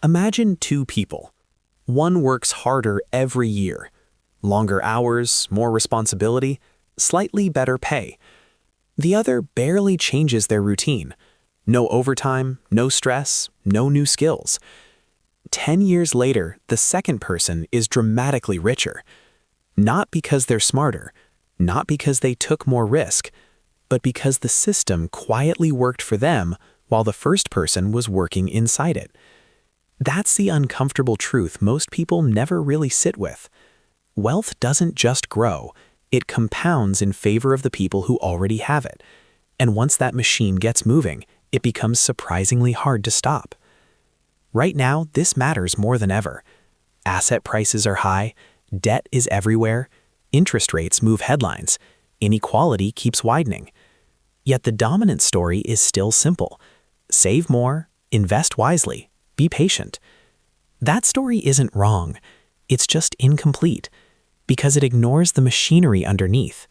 Imagine two people. One works harder every year. Longer hours, more responsibility, slightly better pay. The other barely changes their routine. No overtime, no stress, no new skills. 10 years later, the second person is dramatically richer. Not because they're smarter, not because they took more risk, but because the system quietly worked for them while the first person was working inside it. That's the uncomfortable truth most people never really sit with. Wealth doesn't just grow, it compounds in favor of the people who already have it. And once that machine gets moving, it becomes surprisingly hard to stop. Right now, this matters more than ever. Asset prices are high, debt is everywhere, interest rates move headlines, inequality keeps widening. Yet the dominant story is still simple. Save more, invest wisely, be patient. That story isn't wrong, it's just incomplete, because it ignores the machinery underneath,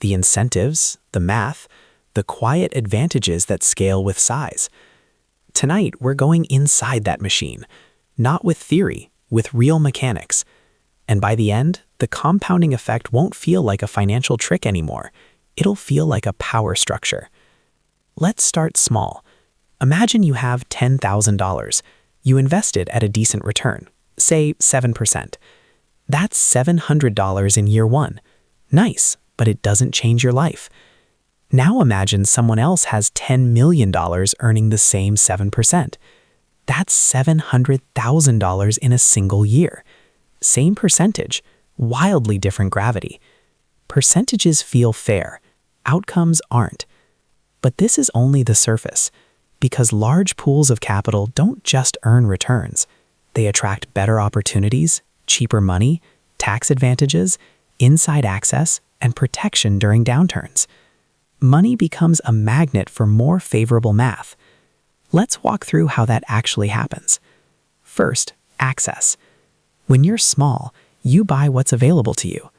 the incentives, the math, the quiet advantages that scale with size. Tonight, we're going inside that machine, not with theory, with real mechanics. And by the end, the compounding effect won't feel like a financial trick anymore. It'll feel like a power structure. Let's start small. Imagine you have $10,000. You invested at a decent return, say 7%. That's $700 in year one. Nice, but it doesn't change your life. Now imagine someone else has $10 million earning the same 7%. That's $700,000 in a single year. Same percentage, wildly different gravity. Percentages feel fair, outcomes aren't. But this is only the surface, because large pools of capital don't just earn returns. They attract better opportunities, cheaper money, tax advantages, inside access, and protection during downturns. Money becomes a magnet for more favorable math. Let's walk through how that actually happens. First, access. When you're small, you buy what's available to you.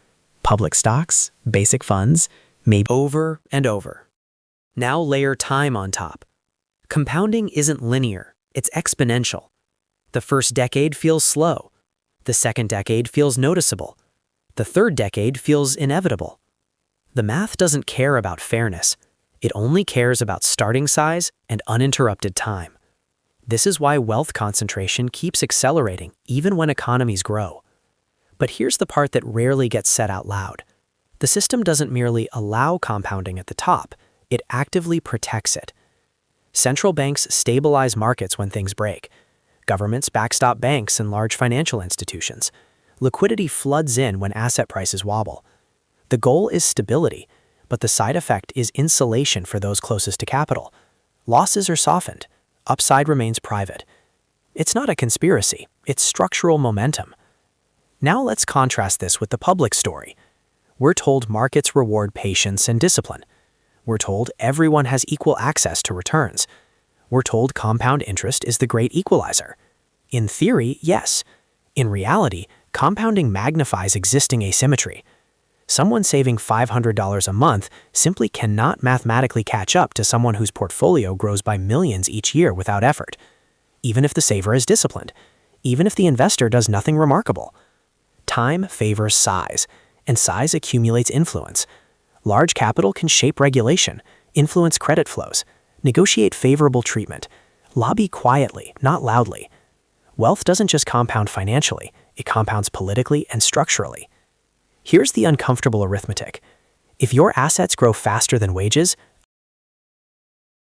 Public stocks, basic funds, maybe over and over. Now layer time on top. Compounding isn't linear, it's exponential. The first decade feels slow. The second decade feels noticeable. The third decade feels inevitable. The math doesn't care about fairness. It only cares about starting size and uninterrupted time. This is why wealth concentration keeps accelerating even when economies grow. But here's the part that rarely gets said out loud. The system doesn't merely allow compounding at the top, it actively protects it. Central banks stabilize markets when things break. Governments backstop banks and large financial institutions. Liquidity floods in when asset prices wobble. The goal is stability, but the side effect is insulation for those closest to capital. Losses are softened. Upside remains private. It's not a conspiracy, it's structural momentum. Now let's contrast this with the public story. We're told markets reward patience and discipline. We're told everyone has equal access to returns. We're told compound interest is the great equalizer. In theory, yes. In reality, compounding magnifies existing asymmetry. Someone saving $500 a month simply cannot mathematically catch up to someone whose portfolio grows by millions each year without effort, even if the saver is disciplined, even if the investor does nothing remarkable. Time favors size, and size accumulates influence. Large capital can shape regulation, influence credit flows, negotiate favorable treatment, lobby quietly, not loudly. Wealth doesn't just compound financially, it compounds politically and structurally. Here's the uncomfortable arithmetic. If your assets grow faster than wages,